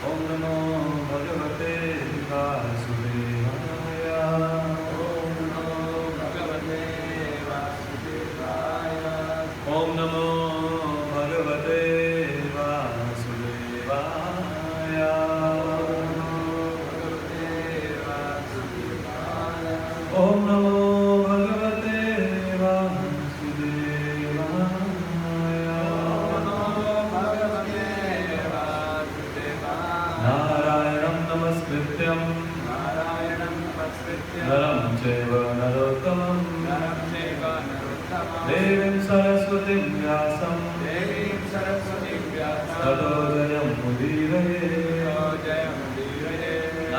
Om Namo Bhagavate Vasudevaya. Om Namo Bhagavate Vasudevaya. Om Namo Bhagavate Vasudevaya. Om Namo Bhagavate Vasudevaya. Narayanam Namaskrityam Naram Chaiva Narottamam Devim Saraswatim Vyasam Tato Jayam Mudiraye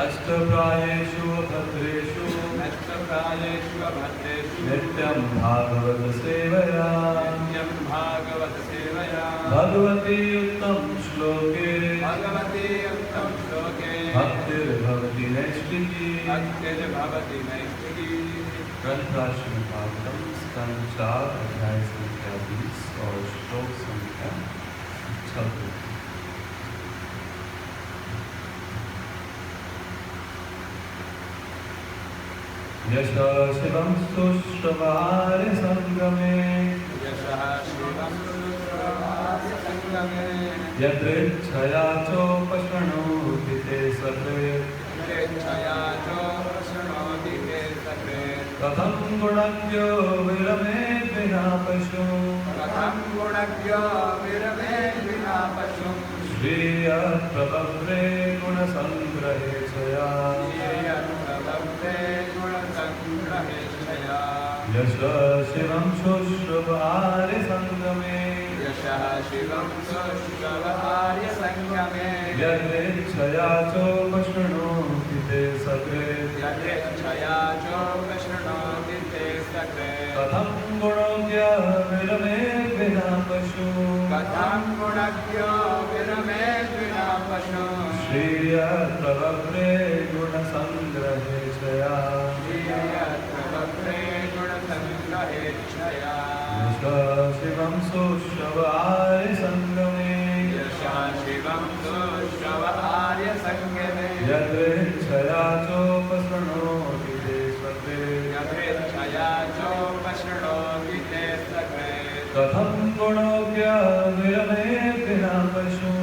Ashtaprayeshu Bhadreshu Nityam Bhagavata Sevaya Bhagavati Uttam Shloke Bhaktir Bhavati Naistiki Granthashmi Bhagavatam Skand 4 अध्याय संख्या 20 और श्लोक संख्या 26 यशः शिवं सुश्रवार्य संगमे यदृच्छया चोपशृणोति ते सर्वे कथं गुणज्ञो विरमेद् विना पशु श्रियप्रभव्रे गुणसङ्ग्रहे स्वया यशः शिवं शुश्रुवार्य संगमे यदृच्छया चोपशृणोति ते सर्वे कथं गुणज्ञ विरमेद् विना पशु श्रियप्रभव्रे गुणसङ्ग्रहे स्वया शिवं सुश्रवार्य संगमे यदृच्छया चोपशृणोति ते सर्वे कथं गुणज्ञ विरमेद् विना पशु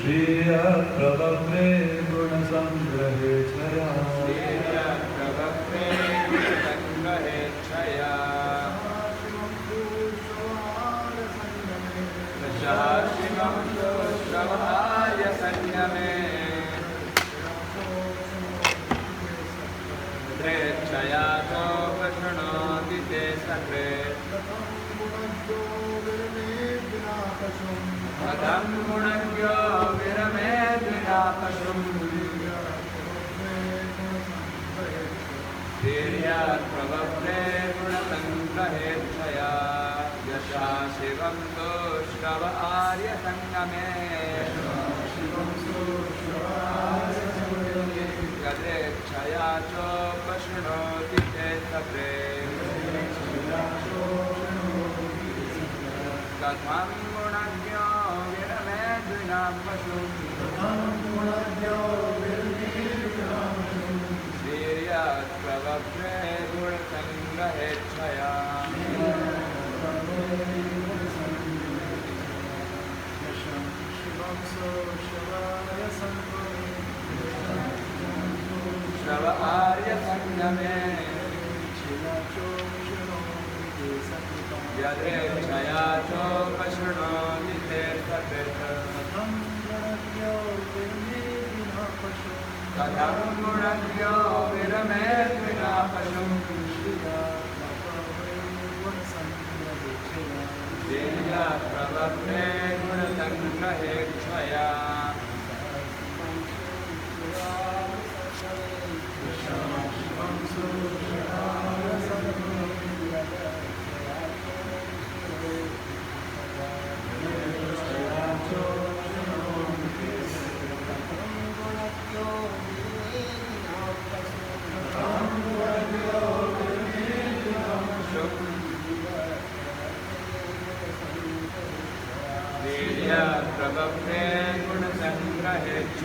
श्रियप्रभव्रे गुणसङ्ग्रहे स्वया प्रभव्रे गुणसङ्ग्रहे क्षया यशः शिवं सुश्रवार्य संगमे यदृच्छया चोपशृणोति ते सर्वे कथं गुणज्ञो विरमेद् विना पशु प्रभव्रे गुणसङ्ग्रहे क्षया श्रवार्य संगमे यदृच्छया चोपशृणोति ते सर्वे कथं गुणज्ञो विरमेद् विना पशु प्रभव्रे गुणसङ्ग्रहे क्षया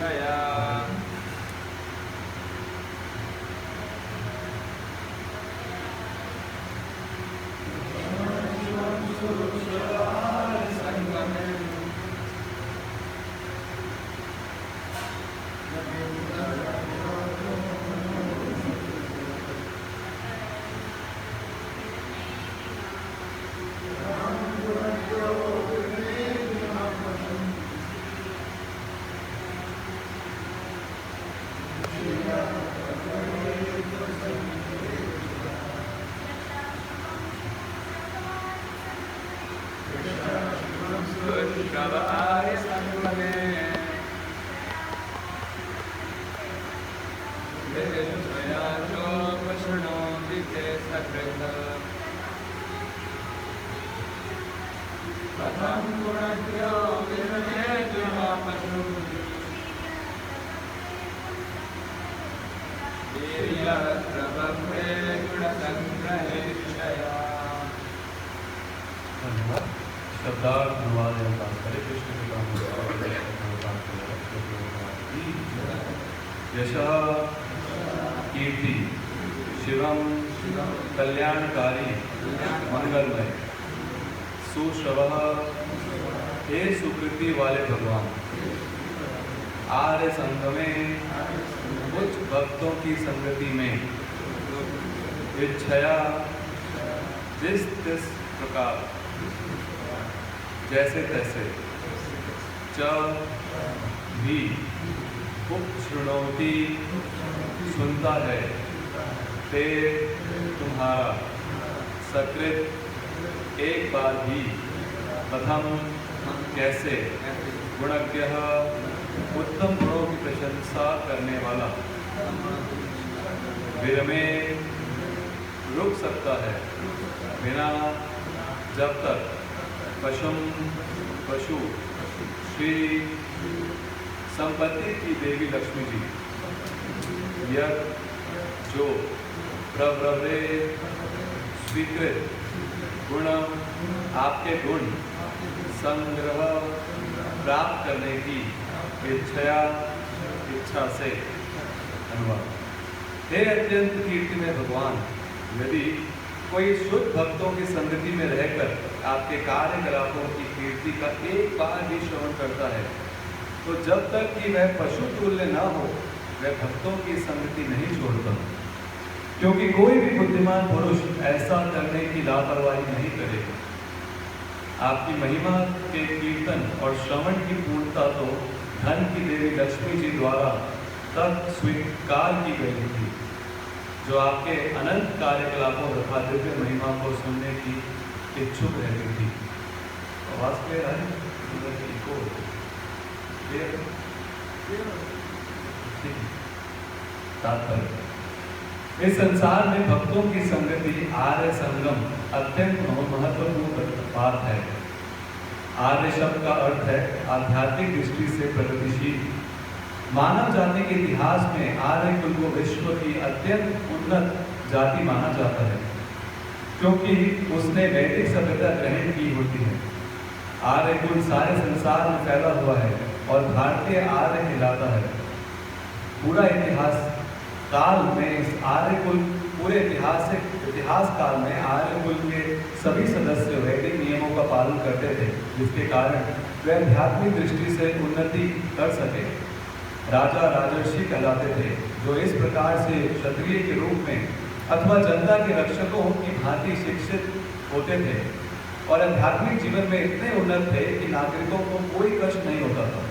हेच्छया शब्दार्थ अनुवाद हरे कृष्ण यशः कीर्ति शिवम कल्याणकारी मंगलमय सुश्रवः हे सुकृति वाले भगवान आर्य संघ में उच्च भक्तों की संगति में इच्छया जिस प्रकार जैसे तैसे च भी उपशृणोति सुनता है ते तुम्हारा सकृत एक बार भी प्रथम कैसे गुणज्ञ उत्तम गुणों की प्रशंसा करने वाला विरमे रुक सकता है बिना जब तक पशु श्री संपत्ति की देवी लक्ष्मी जी यह जो प्रवरे स्वीकृत गुण आपके गुण संग्रह प्राप्त करने की इच्छा से अनुवाद। हे अत्यंत कीर्ति में भगवान यदि कोई शुद्ध भक्तों की संगति में रहकर आपके कार्यकलापों की कीर्ति का एक बार भी श्रवण करता है तो जब तक कि वह पशु तुल्य न हो वह भक्तों की संगति नहीं छोड़ता, क्योंकि कोई भी बुद्धिमान पुरुष ऐसा करने की लापरवाही नहीं करेगा। आपकी महिमा के कीर्तन और श्रवण की पूर्णता तो धन की देवी लक्ष्मी जी द्वारा तक स्वीकार की गई थी, जो आपके अनंत कार्यकलापों तथा दिव्य महिमा को सुनने की इच्छुक रहती थी। आवाज क्लियर है? तात्पर्य इस संसार में भक्तों की संगति आर्य संगम अत्यंत महत्वपूर्ण बात है। आर्य शब्द का अर्थ है आध्यात्मिक दृष्टि से प्रगतिशील। मानव जाति के इतिहास में आर्य कुल को विश्व की अत्यंत उन्नत जाति माना जाता है, क्योंकि उसने वैदिक सभ्यता ग्रहण की होती है। आर्य कुल सारे संसार में फैला हुआ है और भारतीय आर्य कहलाता है। पूरा इतिहास काल में इस आर्य कुल पूरे इतिहास काल में आर्य कुल के सभी सदस्य वैदिक नियमों का पालन करते थे, जिसके कारण वे आध्यात्मिक दृष्टि से उन्नति कर सके। राजा राजर्षि कहलाते थे, जो इस प्रकार से क्षत्रिय के रूप में अथवा जनता के रक्षकों की भांति शिक्षित होते थे और आध्यात्मिक जीवन में इतने उन्नत थे कि नागरिकों को कोई कष्ट नहीं होता था।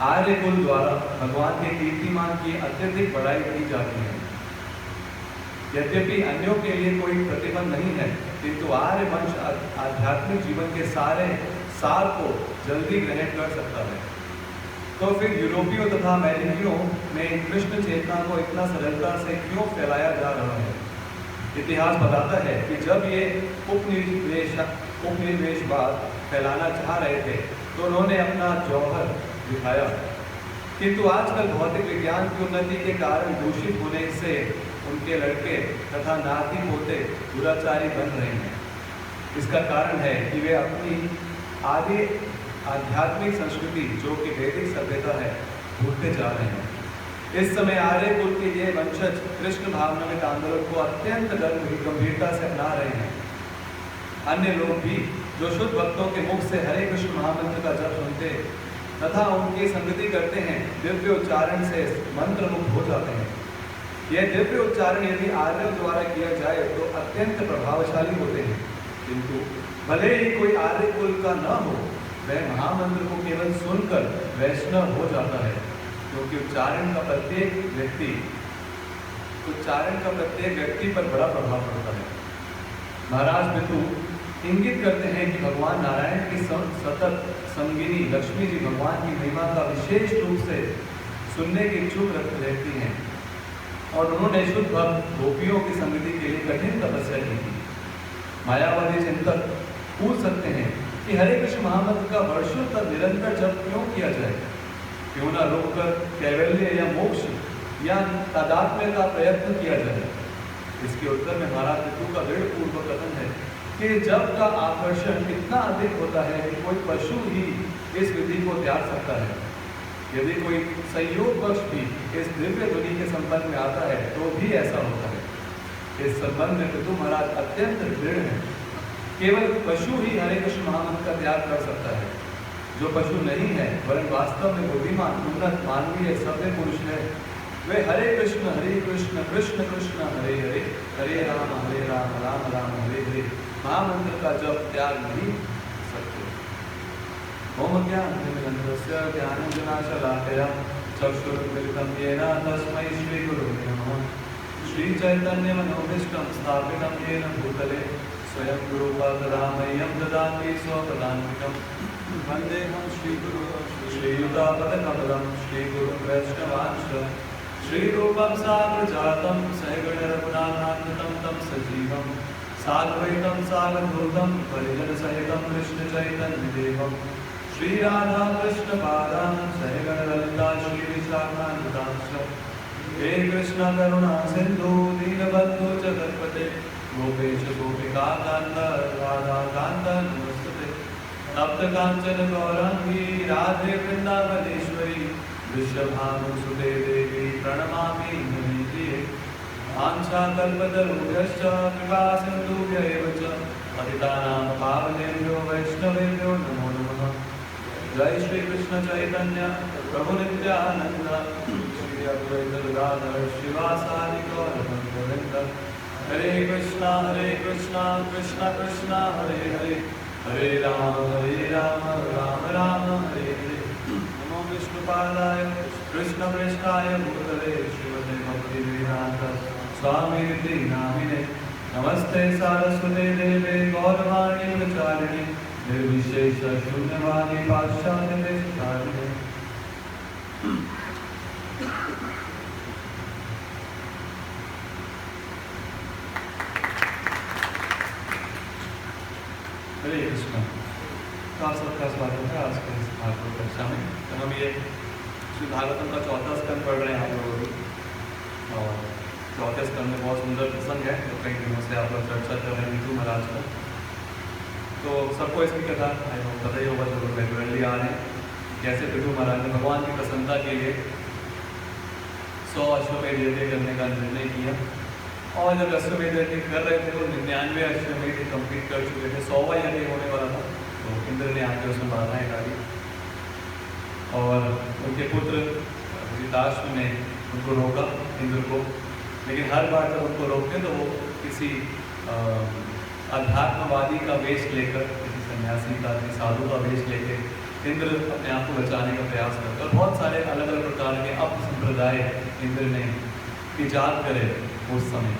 आर्य कुल द्वारा भगवान के कीर्तिमान की अत्यधिक बढ़ाई की जाती है। यद्यपि अन्यों के लिए कोई प्रतिबंध नहीं है, किंतु आर्य वंश आध्यात्मिक जीवन के सारे सार को जल्दी ग्रहण कर सकता है। तो फिर यूरोपियों तथा अमेरिकियों में कृष्ण चेतना को इतना सरलता से क्यों फैलाया जा रहा है? इतिहास बताता है कि जब ये उपनिवेशवाद फैलाना चाह रहे थे तो उन्होंने अपना जौहर दिखाया, किंतु आजकल भौतिक विज्ञान की उन्नति के कारण दूषित होने से उनके लड़के तथा नाती पोते दुराचारी बन रहे हैं। इसका कारण है कि वे अपनी आध्यात्मिक संस्कृति जो कि वैदिक सभ्यता है भूलते जा रहे हैं। इस समय आर्य कुल के ये वंशज कृष्ण भावनामृत आंदोलन को अत्यंत गंभीरता से अपना रहे हैं। अन्य लोग भी जो शुद्ध भक्तों के मुख से हरे कृष्ण महामंत्र का जप सुनते तथा उनकी संगति करते हैं, दिव्य उच्चारण से मंत्र मुक्त हो जाते हैं। यह दिव्य उच्चारण यदि आर्यों द्वारा किया जाए तो अत्यंत प्रभावशाली होते हैं, किंतु भले ही कोई आर्य कुल का न हो, वह महामंत्र को केवल सुनकर वैष्णव हो जाता है, क्योंकि उच्चारण का प्रत्येक व्यक्ति पर बड़ा प्रभाव पड़ता है। महाराज बितु इंगित करते हैं कि भगवान नारायण की सतत संगिनी लक्ष्मी जी भगवान की महिमा का विशेष रूप से सुनने की इच्छुक रहती हैं और उन्होंने शुद्ध भक्त गोपियों की संगति के लिए कठिन तपस्या की थी। मायावादी चिंतक पूछ सकते हैं कि हरे कृष्ण महामंत्र का वर्षों तक निरंतर जप क्यों किया जाए, क्यों ना रोककर कैवल्य या मोक्ष या तादात्म्य का प्रयत्न किया जाए। इसके उत्तर में महाराज बितु का दृढ़ पूर्वक कथन है कि जप का आकर्षण इतना अधिक होता है कि कोई पशु ही इस विधि को त्याग सकता है। यदि कोई संयोगवश भी इस दिव्य ध्वनि के संबंध में आता है तो भी ऐसा होता है। इस संबंध में बितु महाराज अत्यंत दृढ़ है। केवल पशु ही हरे कृष्ण महामंत्र का त्याग कर सकता है। जो पशु नहीं है वरन वास्तव में बुद्धिमान उन्नत मानवीय सभ्य पुरुष है, वे हरे कृष्ण कृष्ण कृष्ण हरे हरे, हरे राम राम राम हरे हरे महामंत्र का जप त्याग नहीं सकते। ओम ज्ञानतिमिरन्धस्य ज्ञानविनाशलाकया चक्षुरुन्मिलितं येन तस्मै श्रीगुरुवे नमः। श्रीचैतन्यमनोभीष्टं स्थापितं येन भूतले स्वयं रूपकदामह्यं ददाति स्वपदान्वितं। वन्देऽहं श्रीगुरुं श्रीयुतापदकमलं श्रीगुरुं वैष्णवांश्च श्रीरूपं साग्रजातं सहगणरघुनाथान्वितं तं सजीवं साद्वैतं सावधूतं परिजनसहितं कृष्णचैतन्यदेवं श्रीराधाकृष्णपादां सहगणललिता श्रीविशाखान्वितांश्च। हे कृष्ण करुणा सिन्धु दीनबन्धु जगत्पते गोपेश गोपिकाकान्त राधाकान्त नमोस्तुते। तप्त काञ्चन गौराङ्गी राधे वृन्दावनेश्वरी वृषभानुसुते देवी प्रणमामि मुनिप्रिये। आंशाकल्पतरुभ्यश्च कृपा सिन्धुभ्य एव च पतितानां पावनेभ्यो वैष्णवेभ्यो नमो नमः। जय श्री कृष्ण चैतन्य प्रभु नित्यानंद श्री अद्वैत गदाधर शिवासादि गौरवृंद। हरे कृष्णा कृष्ण कृष्ण हरे हरे, हरे राम राम राम हरे हरे। नमो विष्णुपादाय कृष्ण पृष्ठाय भूतले श्रीमते भक्तिवेदांत स्वामी नामिने। नमस्ते सारस्वते देवे गौरवाणी प्रचारिणे निर्विशेष शून्यवादी पाश्चात्य देशकारिणे। हरे कृष्ण। तो आप सबका स्वागत है आज के इस भागवत कक्षा में। तो हम ये श्री भागवतम का चौथा स्कंद पढ़ रहे हैं आप लोगों को, और चौथे स्कंद में बहुत सुंदर प्रसंग है जो कई दिनों से आप लोग चर्चा कर रहे हैं बितु महाराज का। तो सबको इसकी कथा पता ही होगा, जो रेगुलरली आ रहे हैं, कैसे बितु महाराज ने भगवान की प्रसन्नता के लिए 100 अश्वमेध यज्ञ करने का निर्णय किया। और जब अश्वमेध यज्ञ कर रहे थे तो 99 अश्वमेध कंप्लीट कर चुके थे, 100वां यज्ञ होने वाला था। तो इंद्र ने आके उसमें बाधाएं डाली और उनके पुत्र धृतराष्ट्र ने उनको रोका, इंद्र को। लेकिन हर बार जब उनको रोकते तो वो किसी अध्यात्मवादी का वेश लेकर, किसी सन्यासी का, किसी साधु का वेश लेकर इंद्र अपने आप को बचाने का प्रयास करते। और बहुत सारे अलग अलग प्रकार के अप संप्रदाय इंद्र ने इजाद करे उस समय।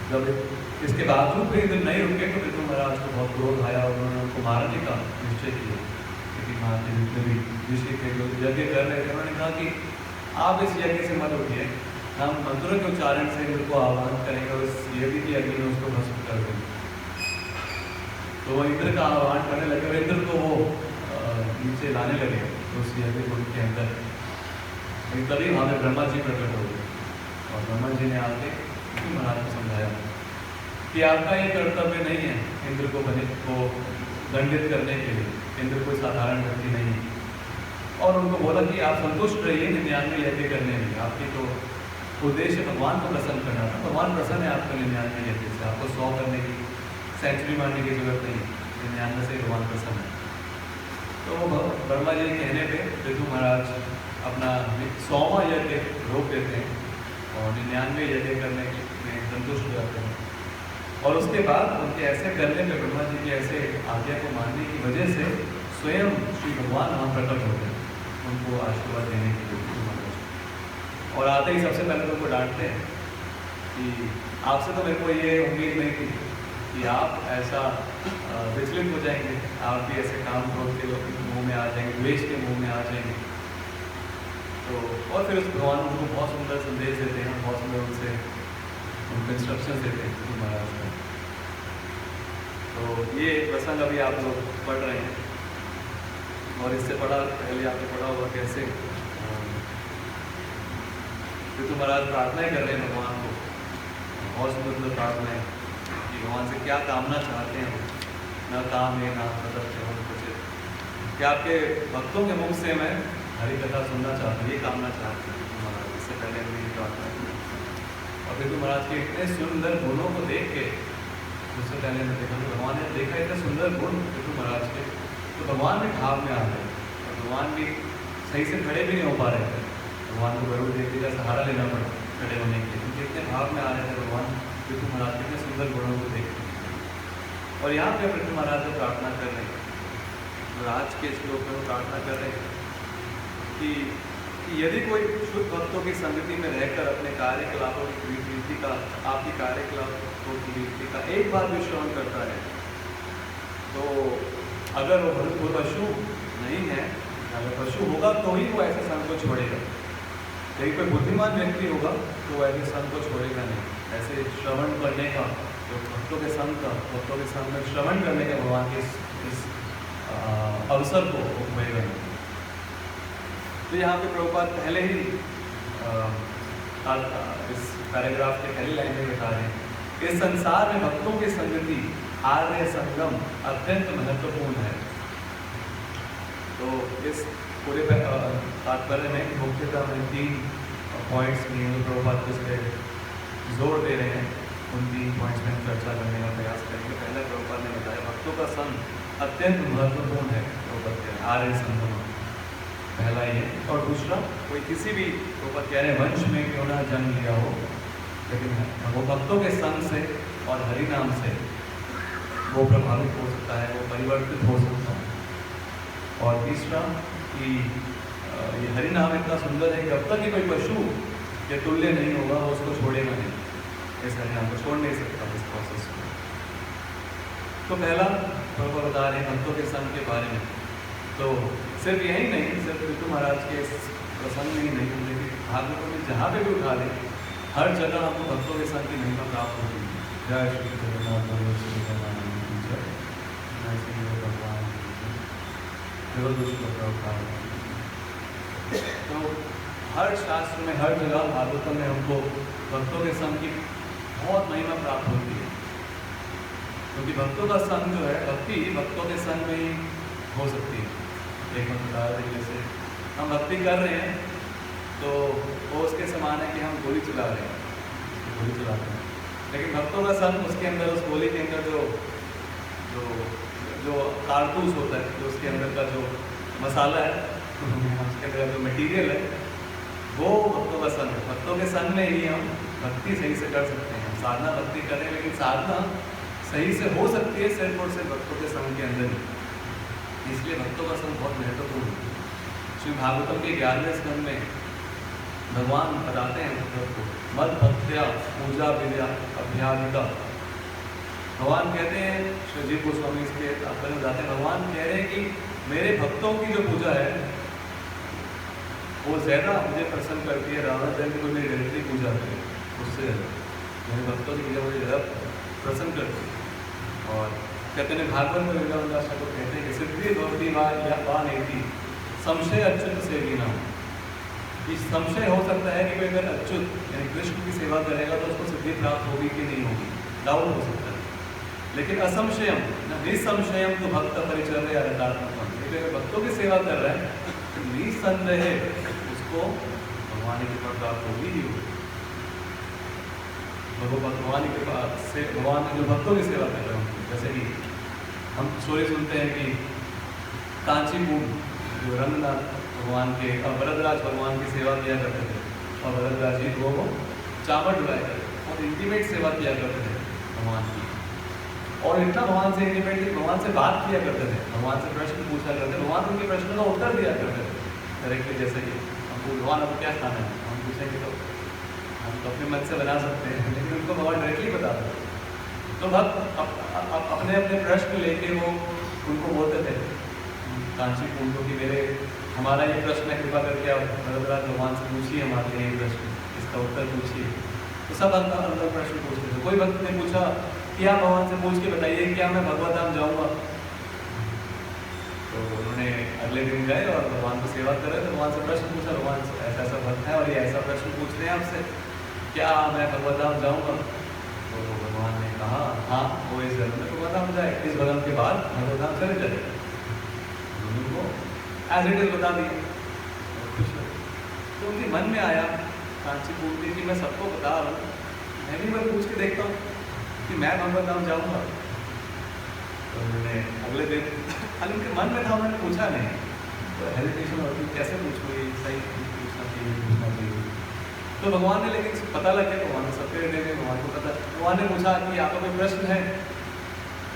जब इसके बावजूद भी इंद्र नहीं रुके तो बितु महाराज को बहुत क्रोध आया और उन्होंने उनको मारने का निश्चय किया। क्योंकि महाराज जितने भी ऋषि थे जो यज्ञ कर रहे थे, उन्होंने कहा कि आप इस यज्ञ से मत उठिए, हम मंत्रों के उच्चारण से इंद्र को आह्वान करेंगे और इस यज्ञ की अग्नि में उसको भस्म कर देंगे। तो वो इंद्र का आह्वान करने लगे और इंद्र को वो नीचे लाने लगे उस यज्ञ कुंड के अंदर। तभी वहाँ पे ब्रह्मा जी प्रकट हो गए और ब्रह्मा जी ने आके महाराज को समझाया कि आपका ये कर्तव्य नहीं है इंद्र को दंडित करने के लिए। इंद्र कोई साधारण व्यक्ति नहीं है। और उनको बोला कि आप संतुष्ट रहिए 99 यज्ञ करने में, आपकी तो उद्देश्य भगवान को प्रसन्न करना था, भगवान प्रसन्न है आपको 99 यज्ञ से, आपको 100 करने की सेंचुरी मारने की जरूरत नहीं, 99 से भगवान प्रसन्न है। तो ब्रह्मा जी के कहने पे पृथु महाराज अपना 100वां यज्ञ रोक देते हैं और 99 यज्ञ करने में संतुष्ट हो जाते हैं। और उसके बाद उनके ऐसे करने पे, ब्रह्मा जी की ऐसे आज्ञा को मानने की वजह से स्वयं श्री भगवान वहाँ प्रकट होते हैं उनको आशीर्वाद देने के लिए। और आते ही सबसे पहले तो उनको डांटते हैं कि आपसे तो मेरे को ये उम्मीद नहीं थी कि आप ऐसा विचलित हो जाएंगे, आप भी ऐसे काम क्रोध के मुंह में आ जाएंगे, द्वेष के मुंह में आ जाएंगे। तो और फिर उस भगवान उनको बहुत सुंदर संदेश देते हैं, बहुत सुंदर उनसे उनको इंस्ट्रक्शन देते हैं पृथु महाराज को। तो ये प्रसंग अभी आप लोग पढ़ रहे हैं और इससे पहले आपने पढ़ा होगा कैसे पृथु महाराज प्रार्थनाएं कर रहे हैं भगवान को, बहुत सुंदर प्रार्थनाएं कि भगवान से क्या कामना चाहते हैं, न काम है ना प्रदत्त है कुछ, क्या आपके भक्तों के मुख से मैं हरि कथा सुनना चाहता हूँ, ये कामना चाहते हैं पृथु महाराज। इससे पहले हमने प्रार्थना की और पृथु महाराज के इतने सुंदर गुणों को देख के, उससे पहले मैं देखा भगवान ने देखा इतने सुंदर गुण पृथु महाराज के, तो भगवान भी भाव में आ गए और भगवान भी सही से खड़े भी नहीं हो पा रहे थे। भगवान को गरुड़ देवती का सहारा लेना पड़ा खड़े होने के लिए, क्योंकि इतने भाव में आ रहे थे भगवान पृथु महाराज के इतने सुंदर गुणों को देखते। और यहाँ पे पृथु महाराज जो प्रार्थना कर रहे हैं, और आज के श्लोक में वो प्रार्थना कर रहे हैं कि यदि कोई शुद्ध भक्तों की संगति में रहकर अपने कार्यकलापों की रीति का, आपकी कार्यकलापों की रीति का एक बार भी श्रवण करता है, तो अगर वो पशु नहीं है, अगर पशु होगा तो ही वो ऐसे संग को छोड़ेगा। यदि कोई बुद्धिमान व्यक्ति होगा तो वो ऐसे संग को छोड़ेगा नहीं। ऐसे श्रवण करने का, जो भक्तों के संग में श्रवण करने के भगवान के इस अवसर को उपयोगा नहीं। तो यहाँ पे प्रभुपाद पहले ही इस पैराग्राफ के पहली लाइन में बता रहे हैं, इस संसार में भक्तों की संगति आर्य संगम अत्यंत महत्वपूर्ण है। तो इस पूरे तात्पर्य में मुख्यतः हमें 3 पॉइंट्स में प्रभुपाद इस पर जोर दे रहे हैं, उन 3 पॉइंट्स में हम चर्चा करने का प्रयास करेंगे। पहला प्रभुपाद ने बताया भक्तों का संग अत्यंत महत्वपूर्ण है, प्रभुपाद आर्य संगम पहला ये। और दूसरा, कोई किसी भी प्रभुपाद कह रहे वंश में क्यों ना जन्म लिया हो, लेकिन वो भक्तों के संग से और हरि नाम से वो प्रभावित हो सकता है, वो परिवर्तित हो सकता है। और तीसरा कि ये हरि नाम इतना सुंदर है कि अब तक ही कोई पशु के तुल्य नहीं होगा, वो उसको छोड़ेगा नहीं, इस हरि नाम को छोड़ नहीं सकता इस प्रोसेस को। तो पहला प्रभु बता रहे हैं भक्तों के संग के बारे में। तो सिर्फ यही नहीं, सिर्फ पृथु महाराज के प्रसंग में ही नहीं, लेकिन भागवतों में जहाँ पे भी उठा दें, हर जगह हमको भक्तों के संग की महिमा प्राप्त होती है। जय श्री जगन्नाथ भगवान। तो हर शास्त्र में, हर जगह भागवतम में हमको भक्तों के संग की बहुत महिमा प्राप्त होती है, क्योंकि भक्तों का संग जो है, भक्ति भक्तों के संग में ही हो सकती है। एक बता रहे जैसे हम भक्ति कर रहे हैं तो वो उसके समान है कि हम गोली चला रहे हैं, गोली चलाते हैं, लेकिन भक्तों का संग उसके अंदर, उस गोली के अंदर जो जो जो कारतूस होता है, जो उसके अंदर का जो मसाला है, उसके अंदर जो मटेरियल है, वो भक्तों का संग है। भक्तों के संग में ही हम भक्ति सही से कर सकते हैं। साधना भक्ति करें, लेकिन साधना सही से हो सकती है सिर्फ और सिर्फ भक्तों के संग के अंदर ही। इसलिए भक्तों का संग बहुत महत्वपूर्ण है। श्री भागवतम के 11वें स्कंद में भगवान बताते हैं भक्तों को, मद भक्त्या पूजा विद्या अभ्यादिका। भगवान कहते हैं, श्री जीव गोस्वामी इसके तात्पर्य बताते हैं, भगवान कह रहे हैं कि मेरे भक्तों की जो पूजा है वो ज़्यादा मुझे प्रसन्न करती है, रावण जन को मेरी रहती पूजा करे, उससे मेरे भक्तों की पूजा मुझे ज़्यादा प्रसन्न करती है। और कहते हैं भागवत में वृंदावन को कहते हैं कि सिद्धि भक्ति वा नहीं संशय अच्युत से भी ना हो। इस संशय हो सकता है कि कोई अगर अच्युत यानी कृष्ण की सेवा करेगा तो उसको सिद्धि प्राप्त होगी कि नहीं होगी, डाउट हो सकता है। लेकिन असंशयम निसंशयम तो भक्त परिचर्य यथार्थम, लेकिन भक्तों की सेवा कर रहा है तो निसंदेह उसको भगवान की कृपा प्राप्त होगी ही होगी। भगवान की कृपा से भगवान जो भक्तों की सेवा कर रहे हैं, जैसे कि हम स्टोरी सुनते हैं कि कांचीपुर जो रंगनाथ भगवान के और वरदराज भगवान की सेवा किया करते थे, और वरदराज जी को वो चावल डुलाया करते और इंटीमेट सेवा किया करते थे भगवान की, और इतना भगवान से इंटीमेट भगवान से बात किया करते थे, भगवान से प्रश्न पूछा करते, भगवान उनके प्रश्न का उत्तर दिया करते थे डायरेक्टली। जैसे कि हमको भगवान आपको क्या खाना है, हम पूछेंगे तो हम तो अपने मन से बना सकते हैं, लेकिन उनको भगवान डायरेक्टली बता देते। तो भक्त अपने अपने प्रश्न लेके वो उनको बोलते थे कांची कुंडों की मेरे हमारा ये प्रश्न है, कृपा करके आप वरदराज भगवान से पूछिए हमारे लिए ये प्रश्न, इसका उत्तर पूछिए। तो सब अंदर प्रश्न पूछते थे। कोई भक्त ने पूछा कि आप भगवान से पूछ के बताइए क्या मैं भगवत धाम जाऊँगा, तो उन्होंने अगले दिन गए और भगवान को सेवा कर रहे थे, भगवान से प्रश्न पूछा, भगवान से ऐसा ऐसा भक्त है और ये ऐसा प्रश्न पूछ रहे हैं आपसे, क्या मैं भगवत धाम जाऊँगा? तो भगवान ने कहा हाँ वो इस जन्म में भगवत धाम जाए, इस जन्म के बाद भगवत धाम चले जाए। उनको एज इट इज बता दिया, तो उनके मन में आया कांची पूछती कि मैं सबको बता रहा हूँ, मैं भी मैं पूछ के देखता हूँ कि मैं भगवत धाम जाऊँगा। तो उन्होंने अगले दिन खाली उनके मन में था, उन्होंने पूछा नहीं, तो हेजिटेशन होती कैसे पूछूँ, ये सही पूछना चाहिए। तो भगवान ने लेकिन पता लग गया, भगवान ने सबके हृदय में भगवान को पता, भगवान ने पूछा कि आपका कोई प्रश्न है,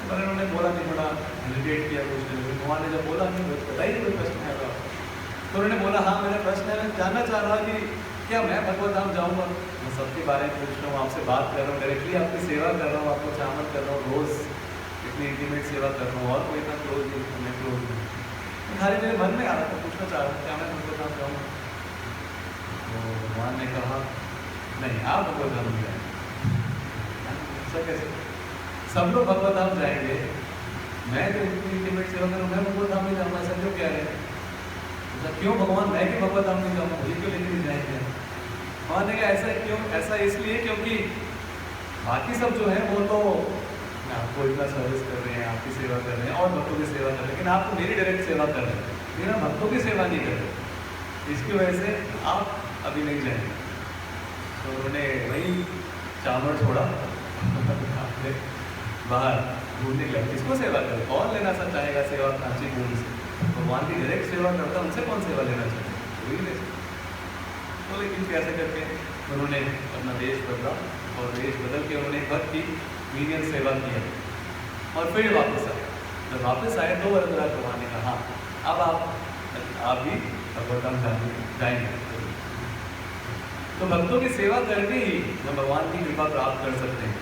पर उन्होंने बोला नहीं, थोड़ा हेजिटेट किया पूछने में। भगवान ने जब बोला कि बताइए कोई प्रश्न है तो उन्होंने बोला हाँ मेरा प्रश्न है, मैं जानना चाह रहा कि क्या मैं भगवत धाम जाऊँगा? मैं सबके बारे में पूछ रहा हूँ, आपसे बात कर रहा हूँ, डायरेक्टली आपकी सेवा कर रहा हूँ, आपको चावल कर रहा हूँ, रोज़ इतनी इंटीमेट सेवा कर रहा हूँ, और कोई इतना क्लोज नहीं, मैं क्लोज नहीं, खाली मेरे मन में आ रहा था, पूछना चाह रहा हूँ क्या मैं भगवत धाम जाऊँगा? तो भगवान ने कहा नहीं, आप भगवत धाम नहीं जाएंगे। ऐसा कैसे? सब लोग भगवत धाम जाएंगे, मैं जो इतनी इंटीमेट सेवा करूँ मैं भगवत धाम नहीं जाऊँगा, ऐसा क्यों कह रहे हैं? क्यों भगवान मैं भी भगवत धाम नहीं जाऊँगा, मुझे क्यों लेके नहीं जाएंगे? भगवान ने कहा ऐसा क्यों? ऐसा इसलिए क्योंकि बाकी सब जो है वो तो आपको इतना सर्विस कर रहे हैं, आपकी सेवा कर रहे हैं और भक्तों की सेवा कर रहे हैं, लेकिन आप तो मेरी डायरेक्ट सेवा कर रहे हैं, मेरा भक्तों की सेवा नहीं कर रहे, इसकी वजह से आप अभी नहीं जाएंगे। तो उन्होंने वही चावल छोड़ा बाहर ढूंढने लगे, किसको सेवा करे, कौन लेना सा चाहेगा सेवा कांची कुंड से? भगवान की डायरेक्ट सेवा करता, उनसे कौन सेवा लेना चाहिए? वही ले। तो लेकिन कैसे करके उन्होंने अपना देश बदला, और देश बदल के उन्होंने भक्त की मीनियन सेवा किया और फिर वापस आए। जब वापस आए तो वरदराज भगवान ने कहा अब आप भी भगवत धाम जाएंगे। तो भक्तों की सेवा करके ही हम भगवान की कृपा प्राप्त कर सकते हैं,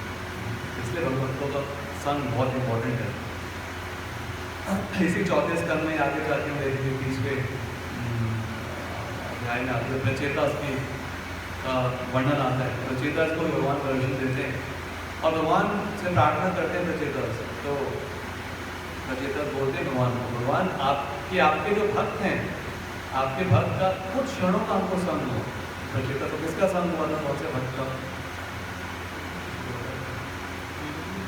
इसलिए भक्तों का संग बहुत इंपॉर्टेंट है। इसी चौथे स्कंद में आगे जाके हम देखेंगे 20वें अध्याय में आगे प्रचेता की वर्णन आता है। प्रचेता को भगवान दर्शन देते हैं और भगवान से प्रार्थना करते हैं प्रचेता से। तो प्रचेता बोलते हैं भगवान को, भगवान आपके जो भक्त हैं, आपके भक्त का कुछ क्षणों का हमको संग हो। प्रचेता तो किसका संग हुआ था? कौन से भक्त का?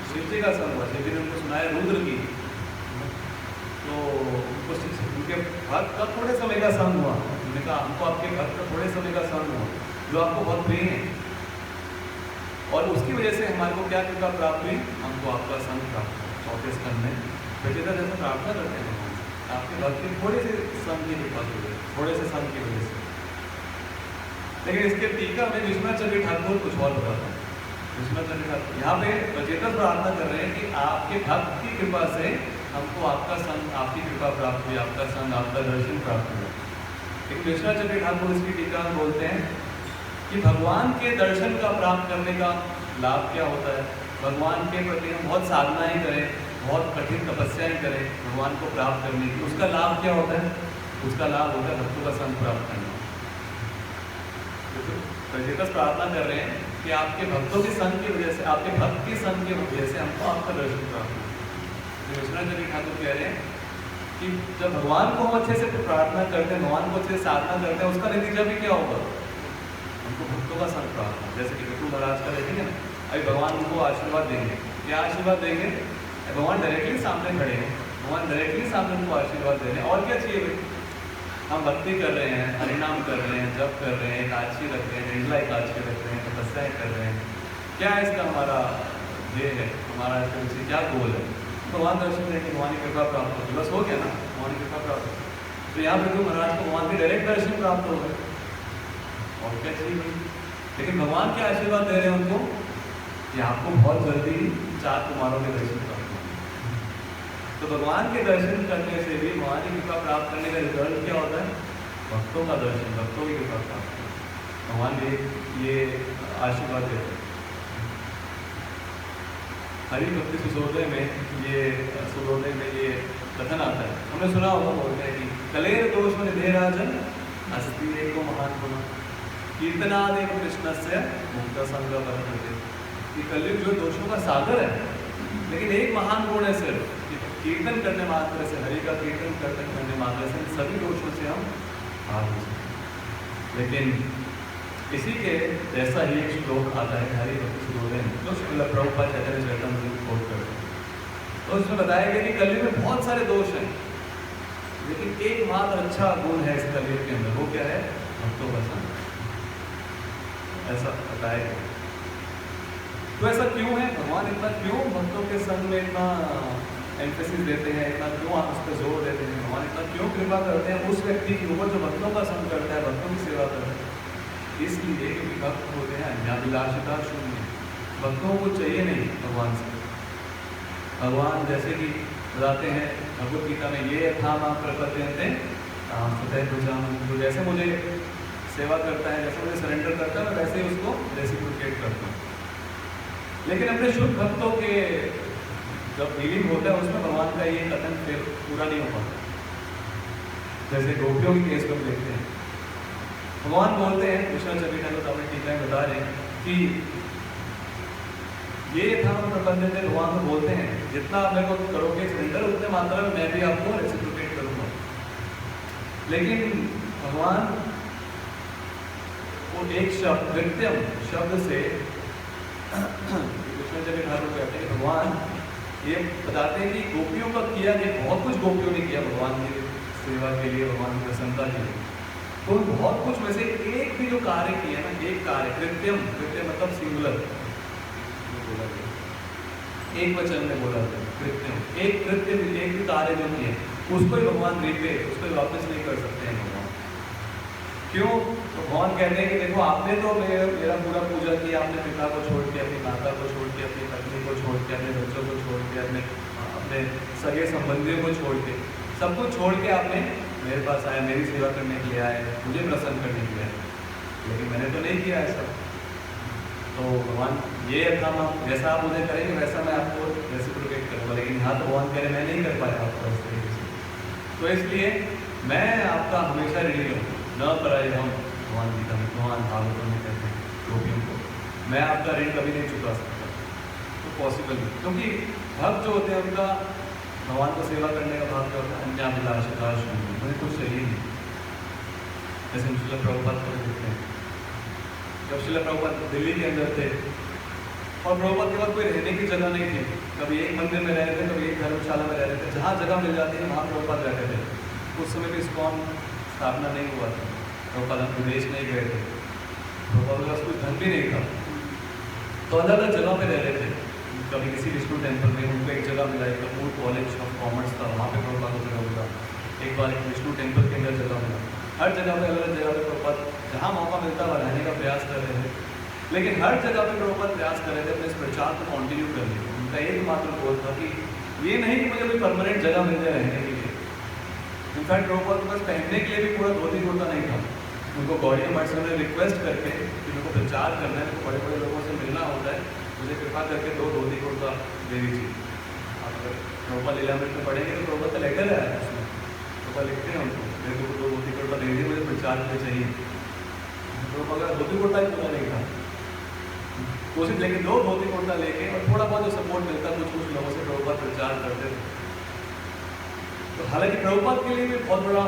शिव जी का संग हुआ। शिव जी ने उनको सुनाया रुद्र की, तो उनके भक्त का थोड़े समय का संग हुआ। उन्होंने कहा हमको आपके भक्त का थोड़े समय का संग हुआ जो आपको बहुत प्रिय है, और उसकी वजह से हमारे को क्या कृपा प्राप्त हुई? हमको आपका संग प्राप्त हुआ। चौथे स्कंद में प्रचेता जैसे प्रार्थना करते हैं आपके भक्त के थोड़े से संग की कृपा की वजह, थोड़े से संग की वजह से। लेकिन इसके टीका में विश्वनाथ ठाकुर कुछ और बताता है। विश्वनाथ ठाकुर यहाँ पे प्रचेता प्रार्थना कर रहे हैं कि आपके भक्त की कृपा से हमको आपका संग, आपकी कृपा प्राप्त हुई, आपका संग, आपका दर्शन प्राप्त हुआ। लेकिन विश्वनाथ ठाकुर इसकी टीका में बोलते हैं कि भगवान के दर्शन का प्राप्त करने का लाभ क्या होता है? भगवान के प्रति हम बहुत साधनाएं करें, बहुत कठिन तपस्याएं करें भगवान को प्राप्त करने की, उसका लाभ क्या होता है? उसका लाभ होता है भक्तों का संग प्राप्त करना। प्रचेता प्रार्थना कर रहे हैं कि आपके भक्तों के संग की वजह से, आपके भक्त के संग की वजह से हमको आपका दर्शन प्राप्त हो। विश्वनाथ ठाकुर कह रहे हैं कि जब भगवान को हम अच्छे से प्रार्थना करते हैं, भगवान को अच्छे से साधना करते हैं, उसका नतीजा भी क्या होगा? हमको भक्तों का संग प्राप्त हो। जैसे कि विष्णु महाराज का देखेंगे ना, अभी भगवान उनको आशीर्वाद देंगे क्या आशीर्वाद देंगे? भगवान डायरेक्टली सामने खड़े हैं, भगवान डायरेक्टली सामने उनको आशीर्वाद दे रहे हैं। और क्या चाहिए भाई? हम भक्ति कर रहे हैं, हरिनाम कर रहे हैं, जप कर रहे हैं, एकादशी रख रहे हैं, निर्जला एकादशी रख रहे हैं, तपस्याएं कर रहे हैं। क्या है इसका हमारा ध्येय है, हमारा इसके पीछे क्या गोल है? भगवान दर्शन करके भगवान की कृपा प्राप्त होगी, बस हो गया ना, भगवान की कृपा प्राप्त होगी। तो यहाँ पे तो महाराज को भगवान के डायरेक्ट दर्शन प्राप्त हो गए, और क्या चाहिए भाई? लेकिन भगवान क्या आशीर्वाद दे रहे हैं उनको कि आपको बहुत जल्दी 4 कुमारों के दर्शन प्राप्त होंगे। तो भगवान के दर्शन करने से भी भगवान की कृपा प्राप्त करने का रिजल्ट क्या होता है? भक्तों का दर्शन, भक्तों की कृपा प्राप्त होती है। भगवान ये आशीर्वाद देते हैं। हरि भक्ति सुसोदय में ये कथन आता है, हमने सुना होगा, बोलते हैं कि कलेर दोष निधे राजन अस्ति एको महान गुण कीर्तनादेव कृष्ण से मुक्त संग वर्तते। ये कलयुग जो दोषों का सागर है, लेकिन एक महान गुण है सिर्फ कि कीर्तन करने मात्र से, हरि का कीर्तन करने मात्र से सभी दोषों से हम भाग हो सकते। लेकिन इसी के जैसा ही एक श्लोक आता है हरि भक्ति सुसोदय में, जो श्रील प्रभुपाद चैतन्य चरितामृत में कोट करते हैं। तो उसमें बताया गया कि कलयुग में बहुत सारे दोष हैं, लेकिन एकमात्र अच्छा गुण है इस कलयुग के अंदर, वो क्या है? भक्तों का संग। ऐसा बताया गया। तो ऐसा क्यों है? भगवान इतना क्यों भक्तों के संग में इतना एम्फेसिस देते हैं, इतना क्यों आप उस पर जोर देते हैं? भगवान इतना क्यों कृपा करते हैं उस व्यक्ति के ऊपर जो भक्तों का संग करता है, भक्तों की सेवा करता है? इसलिए क्योंकि भक्त होते हैं अन्याभिलाषिता शून्य, भक्तों को चाहिए नहीं भगवान से। भगवान जैसे कि बताते हैं भगवद गीता में, ये था मां प्रपद्यन्ते तां सुते भुजाम, जो जैसे मुझे सेवा करता है, जैसे मुझे सरेंडर करता है, मैं वैसे ही उसको रेसिप्रोकेट करता हूँ। लेकिन अपने शुद्ध भक्तों के जब डीलिंग होता है उसमें भगवान का ये कथन फिर पूरा नहीं हो पाता। जैसे गोपियों के केस को देखते हैं, भगवान बोलते हैं, कृष्ण चरिता को अपने टीका में बता रहे हैं कि ये था प्रबंधन में, भगवान को बोलते हैं जितना आप मेरे को करोगे सरेंडर, उतने मात्रा में मैं भी आपको रेसिप्रोकेट करूंगा। लेकिन भगवान वो एक शब्द कृत्यम शब्द से कृष्ण चरिता ठाकुर कहते हैं कि भगवान ये बताते हैं कि गोपियों का किया कि बहुत कुछ गोपियों ने किया भगवान की सेवा के लिए, भगवान की प्रसन्नता के लिए। तो बहुत कुछ में से एक भी जो कार्य किया ना, एक कार्य कृत्यम, कृत्यम मतलब सिंगुलर बोला गया, एक वचन में बोला गया कृत्यम, एक कृत्य, एक भी कार्य जो किए उसको ही भगवान रिपीट, उसको ही वापस नहीं कर सकते हैं भगवान। क्यों? तो भगवान कहते हैं कि देखो आपने तो मेरा पूरा पूजा किया, आपने पिता को छोड़ के, अपनी माता को छोड़ के, अपनी पत्नी को छोड़ के, अपने बच्चों को छोड़ के, अपने सगे संबंधियों को छोड़ के, सब कुछ छोड़ के आपने मेरे पास आए, मेरी सेवा करने के लिए आए, मुझे प्रसन्न करने के लिए आए। लेकिन मैंने तो नहीं किया ऐसा। तो भगवान ये था, जैसा आप मुझे करेंगे वैसा मैं आपको रेसिप्रोकेट करूँगा। लेकिन यहाँ तो भगवान कह रहे मैं नहीं कर पाया आपको इस तरीके से, तो इसलिए मैं आपका हमेशा ऋणी हूँ। न पराय हम, भगवान गीता में, भगवान भागवतों में कहते हैं गोपियों को, मैं आपका ऋण कभी नहीं चुका सकता। तो पॉसिबल नहीं, क्योंकि भक्त जो होते हैं उनका भगवान को सेवा करने का भाव क्या होता है? अन्याभिलाषिता शून्य, मुझे कुछ चाहिए नहीं। जैसे हम श्रील प्रभुपाद को देखते हैं, जब श्रील प्रभुपाद दिल्ली के अंदर थे और प्रभुपाद के बाद कोई रहने की जगह नहीं थी, कभी एक मंदिर में रह रहे थे, कभी एक धर्मशाला में रह रहे थे, जहाँ जगह मिल जाती है वहाँ प्रभुपाद रहते थे। उस समय भी इस्कॉन स्थापना नहीं हुआ था, प्रभुपाद हम विदेश नहीं गए थे, प्रभुपाद के पास कुछ धन भी नहीं था, तो अलग अलग जगह पे रह रहे थे। कभी किसी विष्णु टेम्पल में उनको एक जगह मिला, एक कपूर कॉलेज ऑफ कॉमर्स था, वहाँ पे प्रभुपाद को जगह मिला। एक बार एक विष्णु टेम्पल के अंदर जगह मिला। हर जगह पे, अलग जगह पे प्रभुपाद जहाँ मौका मिलता वह रहने का प्रयास कर रहे थे। लेकिन हर जगह पे प्रभुपाद प्रयास कर रहे थे अपने इस प्रचार को कंटिन्यू करने का। उनका एकमात्र गोल था कि ये नहीं कि मुझे कोई परमानेंट जगह मिल जाए रहने के लिए। इनफैक्ट प्रभुपाद के पास पहनने के लिए भी पूरा धोती कुर्ता नहीं था। उनको गौड़िया मठ से उन्होंने रिक्वेस्ट करके कि मेरे को प्रचार करना है, बड़े बड़े लोगों से मिलना होता है, मुझे कृपा करके 2 धोती कुर्ता दे दीजिए। आप अगर प्रभुपाद लीलामृत में पढ़ेंगे तो प्रभुपाद का लेटर है उसमें, प्रभुपाद लिखते हैं उनको, मेरे को 2 धोती कुर्ता दे दीजिए, मुझे प्रचार के लिए चाहिए। प्रभुपाद का धोती कुर्ता ही पूरा नहीं था, कोशिश लेकिन 2 धोती कुर्ता लेके और थोड़ा बहुत जो सपोर्ट मिलता कुछ कुछ लोगों से प्रभुपाद प्रचार करते थे। तो हालांकि प्रभुपाद के लिए भी बहुत बड़ा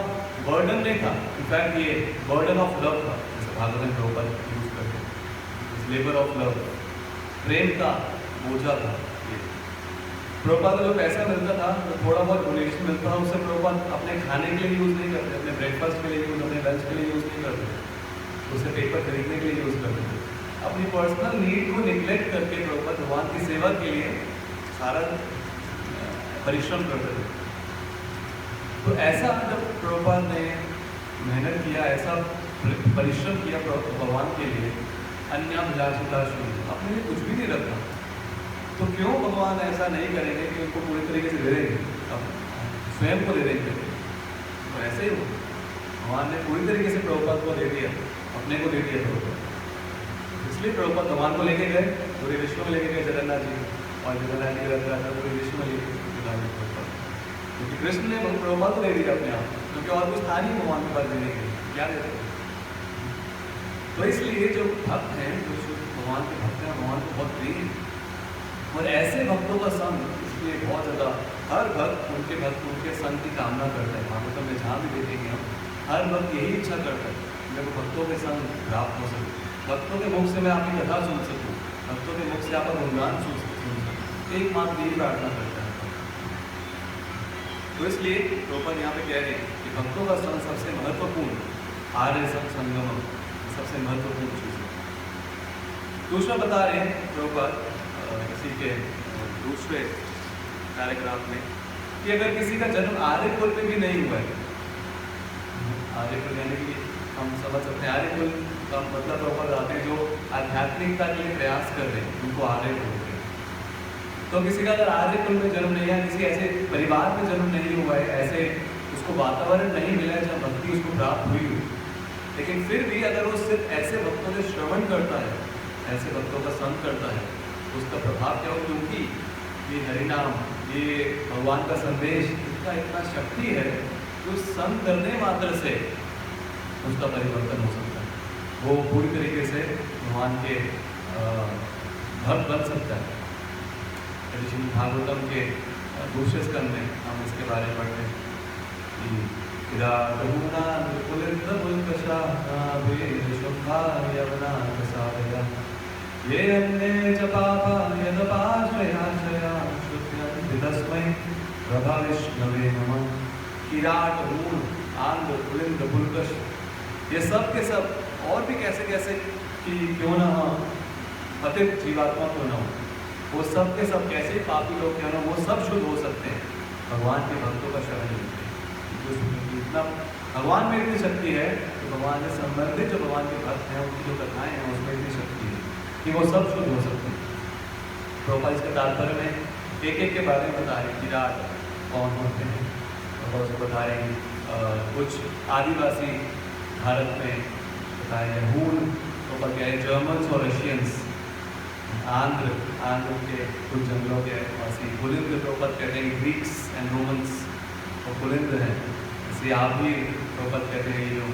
बर्डन नहीं था, इनफैक्ट ये बर्डन ऑफ लव था, जैसे भागवत में प्रभुपाद यूज करते हैं, लेबर ऑफ लव, प्रेम का बोझा था। ये प्रभुपाद को जो पैसा मिलता था, जो थोड़ा बहुत डोनेशन मिलता था, उससे प्रभुपाद अपने खाने के लिए यूज़ नहीं करते, अपने ब्रेकफास्ट के लिए यूज़, अपने लंच के लिए यूज़ नहीं करते, उससे पेपर खरीदने के लिए यूज़ करते थे। अपनी पर्सनल नीड को निगलेक्ट करके प्रभुपाद भगवान की सेवा के लिए सारा परिश्रम करते थे। तो ऐसा जब प्रभुपाद ने मेहनत किया, ऐसा परिश्रम किया भगवान के लिए, अन्याभिलाषिता शून्य, अपने लिए कुछ भी नहीं रखा, तो क्यों भगवान ऐसा नहीं करेंगे कि उनको पूरी तरीके से दे देंगे, अब स्वयं को दे देंगे? तो ऐसे ही हो, भगवान ने पूरी तरीके से प्रभुपाद को दे दिया, अपने को दे दिया प्रभुपाद। इसलिए प्रभुपाद भगवान को लेके गए, पूरे विश्व में लेके गए जगन्नाथ जी, और जगन्नाथ जी का रथ यात्रा पूरे विश्व में लेके गए प्रभुपाद, क्योंकि कृष्ण ने प्रभुपाद को दे दिया अपने आप, क्योंकि और कुछ था नहीं भगवान के पास देने के लिए, क्या देते? तो इसलिए जो भक्त हैं, जो भगवान के भक्त हैं, भगवान को बहुत प्रिय है, और ऐसे भक्तों का संग इसलिए बहुत ज़्यादा, हर भक्त उनके संग की कामना करता है। भागवतम में जहाँ भी देखेंगे हम, हर भक्त यही इच्छा करता है कि मेरे को भक्तों के संग प्राप्त हो सके, भक्तों के मुख से मैं आपकी कथा सुन सकूँ, भक्तों के मुख से आपका गुणगान सुन सकूँ, एकमात्र यही प्रार्थना करता है। तो इसलिए प्रभुपाद यहाँ पे कह रहे हैं कि भक्तों का संग सबसे महत्वपूर्ण, आर्य संगम सबसे महत्वपूर्ण चीज़ है। दूसरा बता रहे हैं प्रभुपाद इसी के दूसरे पैराग्राफ में कि अगर किसी का जन्म आर्य कुल में भी नहीं हुआ है, आर्य कुल यानी कि हम समझ सकते हैं आर्य कुल का मतलब प्रभुपाद आते हैं जो आध्यात्मिकता के लिए प्रयास कर रहे हैं, उनको आर्य कुल बोलते हैं। तो किसी का अगर आर्य कुल में जन्म नहीं है, किसी ऐसे परिवार में जन्म नहीं हुआ है, ऐसे उसको वातावरण नहीं मिला है जहाँ भक्ति उसको प्राप्त हुई हो, लेकिन फिर भी अगर वो सिर्फ ऐसे भक्तों से श्रवण करता है, ऐसे भक्तों का संग करता है, तो उसका प्रभाव क्या हो? क्योंकि ये हरिनाम, ये भगवान का संदेश, इसका इतना शक्ति है कि उस संग करने मात्र से उसका परिवर्तन हो सकता है, वो पूरी तरीके से भगवान के भक्त बन सकता है। श्रीमद् भागवतम के दूसरे स्कंद में हम इसके बारे में पढ़ते हैं कि ये अन्ये च पापा यदपाश्रयाश्रया श्रुत्यन्ति तस्मै प्रभाविष्णवे नमः। किराट, मूल, आंध्र, पुलिंद, पुलकश, ये सब के सब, और भी कैसे कैसे कि क्यों ना हो, पतित जीवात्मा क्यों ना हो, वो सब के सब कैसे पापी लोग क्यों ना, वो सब शुद्ध हो सकते हैं भगवान के भक्तों का शरण लेते हैं। इतना भगवान में इतनी शक्ति है, तो भगवान से संबंधित जो भगवान के भक्त हैं, उनकी जो कथाएं हैं, उसमें इतनी शक्ति है कि वो सब शुद्ध हो सकते हैं। प्रभुपाद इसके तात्पर्य में एक एक के बारे में बता रहे हैं, किराट कौन होते हैं, और उसको बता रहे हैं कुछ आदिवासी भारत में बताए हैं, हूल तो क्या है, जर्मन्स और रशियंस, आंध्र के कुछ जंगलों के वासी, पुलिंद प्रभुपाद कहते हैं ग्रीक्स एंड रोमन्स और पुलिंद हैं। जैसे आप भी प्रभुपाद कहते हैं ये जो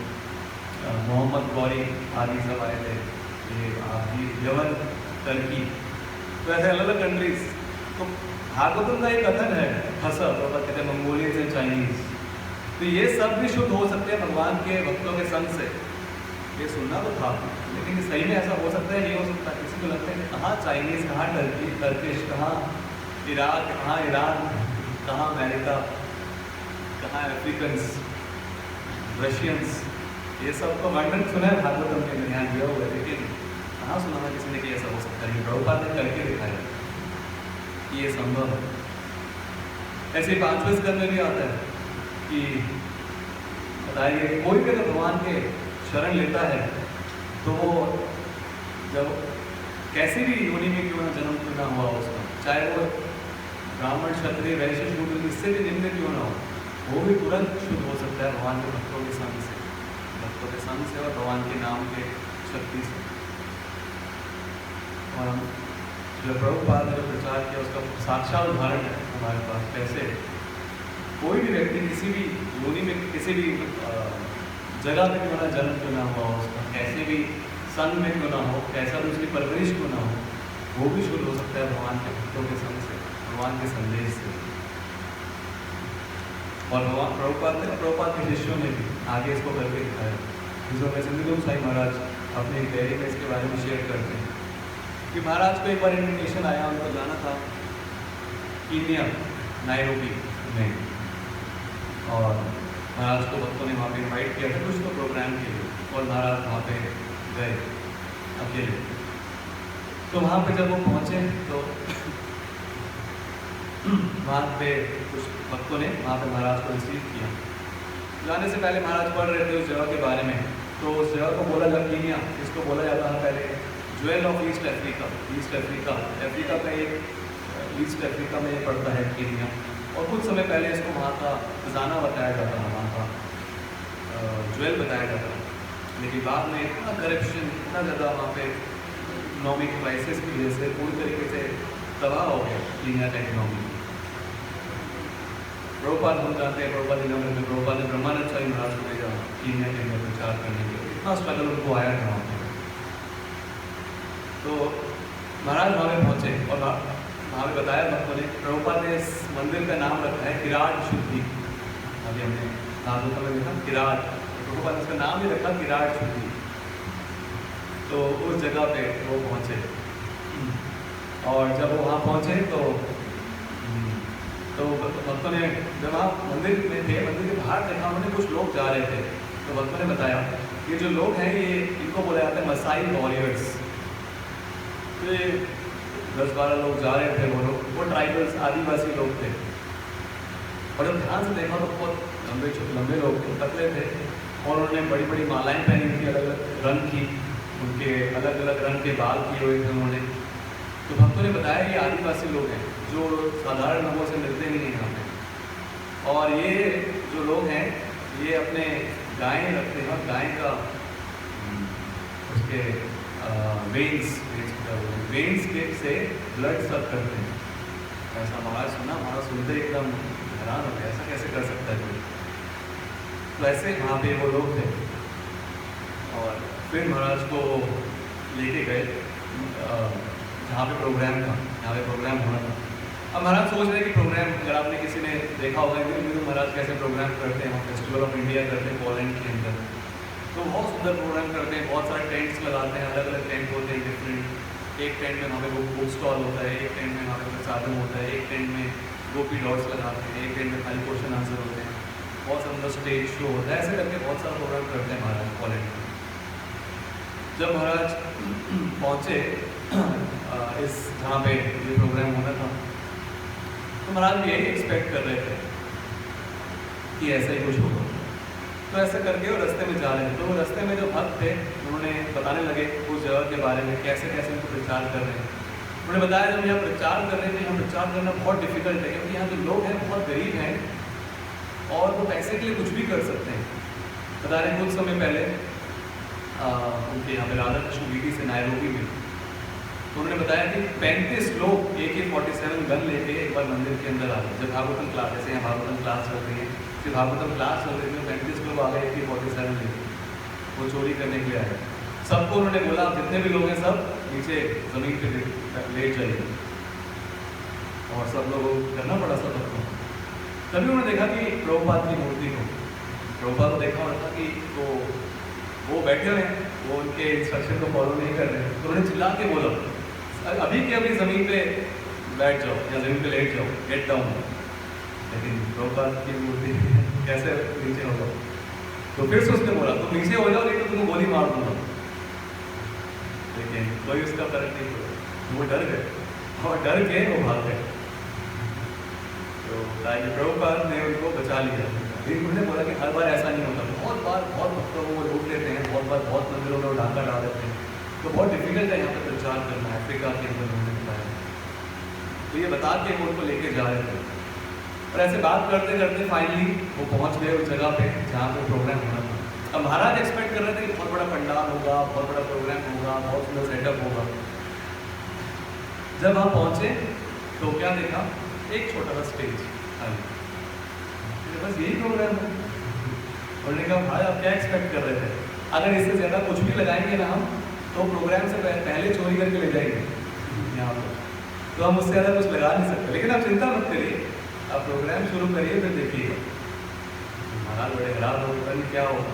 मोहम्मद गौरी आदि सब आए थे, ये आदि यवन, टर्की, तो ऐसे अलग अलग कंट्रीज। तो भागवतम का एक कथन है, फसा प्रभुपाद कहते हैं मंगोलियंस एंड चाइनीज, तो ये सब भी शुद्ध हो सकते हैं भगवान के भक्तों के संग से। ये सुनना तो था, लेकिन सही में ऐसा हो सकता है, नहीं हो सकता? किसी को लगता है कि कहाँ चाइनीज़, कहाँ टर्की, टर्किश, कहाँ इराक, कहाँ ईरान, कहाँ अमेरिका, कहाँ अफ्रीकन्स, रशियंस, ये सब तो वर्णन सुना है भागवतम के, ध्यान दिया हुआ है, लेकिन कहाँ सुना है किसी ने कि ऐसा हो सकता है? प्रभुपाद ने करके दिखाया कि ये संभव है। ऐसे 5वें स्कंद में भी आता है कि बताइए कोई भी अगर भगवान के शरण लेता है तो वो जब कैसी भी योनि में क्यों ना जन्म क्यों ना हुआ उसका, चाहे वो ब्राह्मण, क्षत्रिय, वैश्य, शूद्र, इससे भी निम्न क्यों ना हो, वो भी तुरंत शुद्ध हो सकता है भगवान के भक्तों के संग से, भक्तों के संग से और भगवान के नाम के शक्ति से। और हम जो प्रभुपाद ने जो प्रचार किया उसका साक्षात उदाहरण है हमारे पास, कैसे कोई भी व्यक्ति किसी भी योनि में, किसी भी जगह में क्यों ना जन्म क्यों ना हुआ उसका, कैसे भी संग में क्यों ना हो, कैसा भी उसकी परवरिश क्यों ना हो, वो भी शुरू हो सकता है भगवान के भक्तों के संग से, भगवान के संदेश से। और भगवान प्रभुपाद के शिष्यों ने भी आगे इसको करके दिखाया। जिसमें सिंधु साई महाराज अपने डायरी में इसके बारे में शेयर करते हैं कि महाराज को एक बार इन्विटेशन आया, उनको जाना था कीनिया नायरोबी में, और महाराज को भक्तों ने वहाँ पे इनवाइट किया था कुछ तो प्रोग्राम के लिए, और महाराज वहाँ पे गए अकेले। तो वहाँ पे जब वो पहुँचे तो वहाँ पे कुछ भक्तों ने वहाँ पे महाराज को रिसीव किया। जाने से पहले महाराज पढ़ रहे थे उस जगह के बारे में, तो उस जगह को बोला जाता कीनिया, इसको बोला जाता है पहले jewel of east Africa. East Africa, Africa का एक ईस्ट अफ्रीका में ये पड़ता है कीनिया, और कुछ समय पहले इसको वहाँ का खजाना बताया जाता है, वहाँ का ज्वेल बताया जाता है। लेकिन बाद में इतना करप्शन, इतना ज़्यादा वहाँ पे इकोनॉमिक क्राइसिस की वजह से पूरी तरीके से तबाह हो गया कीनिया का इकोनॉमी। प्रभुपाद हम जानते हैं, प्रभुपाद ने ब्रह्मानंद स्वामी महाराज को भेजा कीनिया के अंदर प्रचार करने के लिए, इतना स्ट्रगल उनको आया था वहाँ पे। तो महाराज वहाँ पे पहुँचे और वहाँ पे बताया भक्तों ने, प्रभुपाद ने इस मंदिर का नाम रखा है किराट शुद्धि। अभी हमने नाम में देखा किराट, प्रभुपाद ने इसका नाम ही रखा किराट शुद्धि। तो उस जगह पे वो पहुँचे, और जब वो वहाँ पहुँचे तो भक्तों ने जब वहाँ मंदिर में थे, मंदिर के बाहर देखा उन्होंने कुछ लोग जा रहे थे। तो भक्तों ने बताया ये जो लोग हैं ये इनको बोला जाता है मसाई वॉरियर्स। तो ये 10-12 लोग जा रहे थे, वो ट्राइबल्स आदिवासी लोग थे, और जब ध्यान से देखा तो बहुत लंबे लोग थे, पतले थे, और उन्होंने बड़ी बड़ी मालाएं पहनी थी अलग अलग रंग की, उनके अलग अलग रंग के बाल किए हुए थे उन्होंने। तो भक्तों ने बताया ये आदिवासी लोग हैं जो साधारण लोगों से मिलते नहीं हैं यहाँ पे, और ये जो लोग हैं ये अपने गायें रखते हैं, और गाय का उसके वेन्स के से ब्लड सब करते हैं। ऐसा महाराज सुना, महाराज सुनते एकदम हैरान हो गया, ऐसा कैसे कर सकता है कोई। तो ऐसे वहाँ पे वो लोग थे, और फिर महाराज को लेके गए जहाँ पे प्रोग्राम था, जहाँ पे प्रोग्राम होना था। अब महाराज सोच रहे हैं कि प्रोग्राम, अगर आपने किसी ने देखा होगा कि महाराज कैसे प्रोग्राम करते हैं, फेस्टिवल ऑफ इंडिया करते हैं पोलैंड के अंदर, तो बहुत सुंदर प्रोग्राम करते हैं, बहुत सारे टेंट्स लगाते हैं, अलग अलग टेंट होते हैं डिफरेंट। एक टेंट में वहाँ पे वो बुक स्टॉल होता है, एक टेंट में वहाँ पे प्रसादम होता है, एक टेंट में गोपी डॉट्स लगाते हैं, एक टेंट में खाली क्वेश्चन आंसर होते हैं, बहुत सुंदर स्टेज शो होता है। ऐसे करके बहुत सारा प्रोग्राम करते हैं महाराज पोलैंड में। जब महाराज पहुँचे इस जहाँ पे ये प्रोग्राम होना था, तो महाराज यही एक्सपेक्ट कर रहे थे कि ऐसा ही कुछ होगा। तो ऐसे करके वो रास्ते में जा रहे थे, तो वो रास्ते में जो भक्त थे उन्होंने बताने लगे उस जगह के बारे में, कैसे कैसे उनको प्रचार कर रहे हैं। उन्होंने बताया जब यहाँ प्रचार कर रहे थे, यहाँ प्रचार करना बहुत डिफिकल्ट है, क्योंकि यहाँ जो लोग हैं बहुत गरीब हैं, और वो पैसे के लिए कुछ भी कर सकते हैं। बता रहे कुछ समय पहले उनके यहाँ पे राधा कृष्ण वीटी से नायरोबी में, तो उन्होंने बताया कि 35 लोग AK-47 गन लेके एक बार मंदिर के अंदर आ गए। जब भागवतम क्लास, जैसे यहाँ भागवतम क्लास चल रही है, फिर भागवतम क्लास चल रही थी, 35 लोग आ गए AK-47 लेके, वो चोरी करने के लिए आए। सबको उन्होंने बोला जितने भी लोग हैं सब नीचे ज़मीन पे लेट जाइए, और सब लोग करना पड़ा सब लोगों को। तभी उन्होंने देखा कि प्रभुपाद की मूर्ति को, प्रभुपाद को देखा और था कि वो बैठे हुए हैं, वो उनके इंस्ट्रक्शन को फॉलो नहीं कर रहे हैं। तो उन्होंने चिल्ला के बोला अभी के अभी ज़मीन पे बैठ जाओ या ज़मीन पे लेट जाओ, गेट डाउन। लेकिन प्रभुपाद की मूर्ति कैसे नीचे होगा? तो फिर से उसने बोला तुम नीचे हो जाओ, नहीं तो तुम्हें गोली मार दूंगा। लेकिन कोई उसका फर्क नहीं पड़ा, वो डर गए, और डर के वो भाग गए। तो प्रभुपाद ने उनको बचा लिया। लेकिन उन्होंने बोला कि हर बार ऐसा नहीं होता, बहुत बार बहुत भक्तों को वो लूट लेते हैं, बहुत बार बहुत मंदिरों में डाका डाल देते हैं, तो बहुत डिफिकल्ट है यहाँ पर प्रचार करना है अफ्रीका के अंदर। उन्होंने बताया, तो ये बता के वो उनको लेके जा रहे थे, और ऐसे बात करते करते फाइनली वो पहुँच गए उस जगह पे जहाँ पे प्रोग्राम होना था। अब महाराज एक्सपेक्ट कर रहे थे कि बहुत बड़ा पंडाल होगा, बहुत बड़ा प्रोग्राम होगा, बहुत सुंदर सेटअप होगा। जब वहाँ पहुँचे तो क्या देखा, एक छोटा सा स्टेज, बस यही प्रोग्राम है। उन्होंने कहा भाई आप क्या एक्सपेक्ट कर रहे थे, अगर इससे ज़्यादा कुछ भी लगाएंगे ना हम, तो प्रोग्राम से पहले चोरी करके ले जाएंगे यहाँ पर, तो हम उससे ज़्यादा कुछ लगा नहीं सकते। लेकिन आप चिंता मत करिए, आप प्रोग्राम शुरू करिए, फिर देखिएगा। महाराज बड़े हैरान हो, पता नहीं क्या होगा।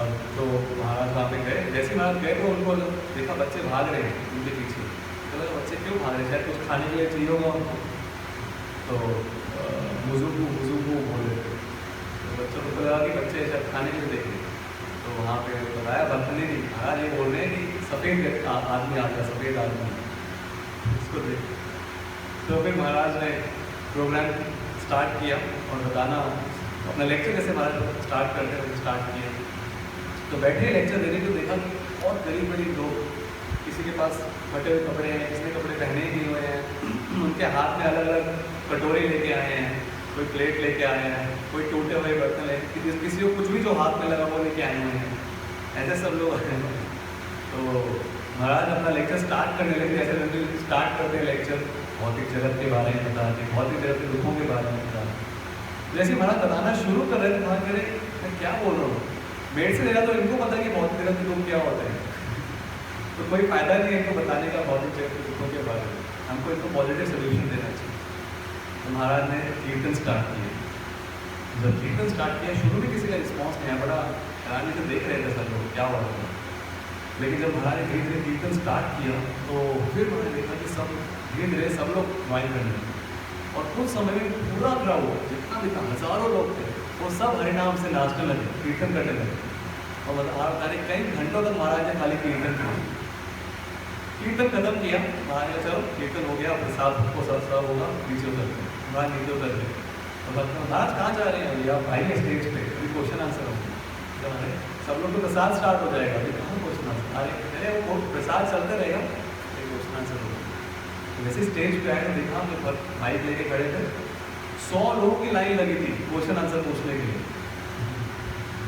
अब तो महाराज वहाँ पे गए, जैसे महाराज गए तो उनको देखा बच्चे भाग रहे हैं उनके पीछे। तो बच्चे क्यों भाग रहे, शायद कुछ खाने के लिए चाहिए होगा उनको। तो मुजुगु मुजुगु बोले, तो बच्चों को लगा कि बच्चे जब खाने में देखे, तो वहाँ पे बताया भक्त ने नहीं, महाराज ये बोल रहे हैं कि सफ़ेद आदमी आ गया, सफ़ेद आदमी, इसको देख। तो फिर महाराज ने प्रोग्राम स्टार्ट किया और बताना अपना लेक्चर जैसे महाराज स्टार्ट करते हैं स्टार्ट किया। तो बैठे लेक्चर देने को देखा कि बहुत गरीब गरीब लोग, किसी के पास फटे हुए कपड़े हैं, किसी ने कपड़े पहने ही नहीं हुए हैं, उनके हाथ में अलग अलग कटोरे लेके आए हैं, कोई प्लेट लेके आए हैं, कोई टूटे हुए बर्तन लेके, किसी को कुछ भी जो हाथ में लगा वो लेके आए हुए हैं, ऐसे सब लोग हैं। तो महाराज अपना लेक्चर स्टार्ट करने लगे, जैसे स्टार्ट करते हैं लेक्चर भौतिक जगत के बारे में बताते, भौतिक जगत के दुखों के बारे में बताते। जैसे महाराज बताना शुरू कर रहे थे, वहाँ कह रहे मैं क्या बोल रहा हूँ, मेरे से ज़्यादा तो इनको पता है कि भौतिक जगत के दुख क्या होते हैं, तो कोई फायदा नहीं है इनको बताने का भौतिक जगत के दुखों के बारे में, हमको इनको पॉजिटिव सोल्यूशन देना चाहिए। तो महाराज ने कीर्तन स्टार्ट किया। जब कीर्तन स्टार्ट किया, शुरू में किसी का रिस्पॉन्स नहीं आया, बड़ा हैरानी से देख रहे थे सब लोग क्या हो रहा था। लेकिन जब महाराज ने धीरे धीरे कीर्तन स्टार्ट किया, तो फिर मैंने देखा कि सब धीरे धीरे सब लोग ज्वाइन करने लगे, और कुछ समय में पूरा क्राउड जितना भी था, हज़ारों लोग थे, वो सब हरिनाम से नाचने लगे, कीर्तन करने लगे। और बता रहे कई घंटों तक महाराज ने खाली कीर्तन किया। कीर्तन खत्म किया, महाराज ने चलो कीर्तन हो गया, प्रसाद को सब होगा, नीचे उतरते, महाराज नीचे उतर गए। तो महाराज कहाँ जा रहे हैं भैया, आइए स्टेज पे, अभी क्वेश्चन आंसर होगा। अरे सब लोग तो प्रसाद स्टार्ट हो जाएगा, अभी कहाँ क्वेश्चन आंसर, अरे वो प्रसाद चलते रहेगा, ये क्वेश्चन आंसर होगा। वैसे स्टेज पे आए तो देखा कि माइक लेके खड़े थे, 100 लोगों की लाइन लगी थी क्वेश्चन आंसर पूछने के लिए।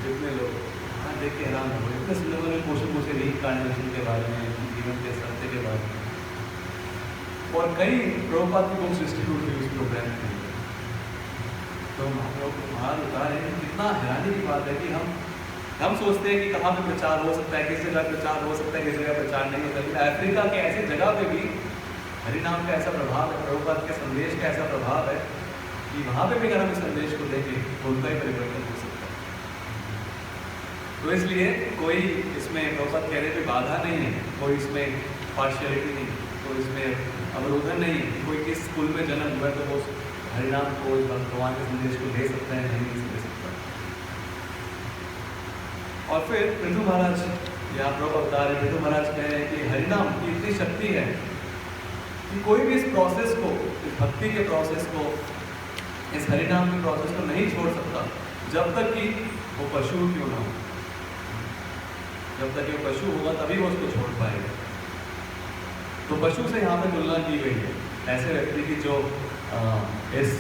कितने लोग हाँ देख के हैरान हो, इतने सुंदर सुंदर क्वेश्चन पूछे रीइंकार्नेशन के बारे में, जीवन के सत्य के बारे में, और कई प्रभुपाद की बुक्स डिस्ट्रीब्यूट हुई उस प्रोग्राम के लिए। तो हम लोग महाराज बता रहे हैं कितना हैरानी की बात है कि हम सोचते हैं कि कहाँ पे प्रचार हो सकता है, किस जगह प्रचार हो सकता है, किस जगह प्रचार नहीं हो सकता। अफ्रीका के ऐसी जगह पे भी हरिनाम का ऐसा प्रभाव है, प्रभुपाद के संदेश का ऐसा प्रभाव है कि वहाँ पे भी अगर हम इस संदेश को देखें तो उनका ही परिवर्तन हो सकता है। तो इसलिए कोई इसमें प्रभुपाद कहने पे बाधा नहीं है, कोई इसमें पार्शियलिटी नहीं, कोई इसमें अवरोधन नहीं है। कोई किस स्कूल में जन्म हुआ तो वो हरिनाम को, भगवान के संदेश को दे सकता है, नहीं दे सकता। और फिर पृथु महाराज यहाँ प्रभु बता रहे, पृथु महाराज कह रहे हैं कि हरिनाम की इतनी शक्ति है कि कोई भी इस प्रोसेस को, इस भक्ति के प्रोसेस को, इस हरिनाम के प्रोसेस को नहीं छोड़ सकता जब तक कि वो पशु क्यों ना हो। जब तक ये पशु होगा तभी वो उसको छोड़ पाएगा। तो पशु से यहाँ पे तुलना की गई है ऐसे व्यक्ति की जो इस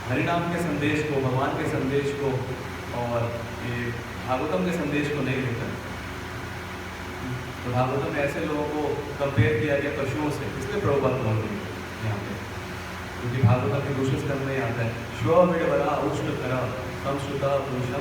हरिनाम के संदेश को, भगवान के संदेश को और ये भागवतम के संदेश को नहीं लेता। तो भागवतम में ऐसे लोगों को कंपेयर किया गया पशुओं से, इसलिए प्रभुपाद बोल रहे हैं यहाँ पे, क्योंकि भागवतम के दूसरे स्कंद में आता है, श्व विडवरा उष्ण करा संश्रुता पुरुषम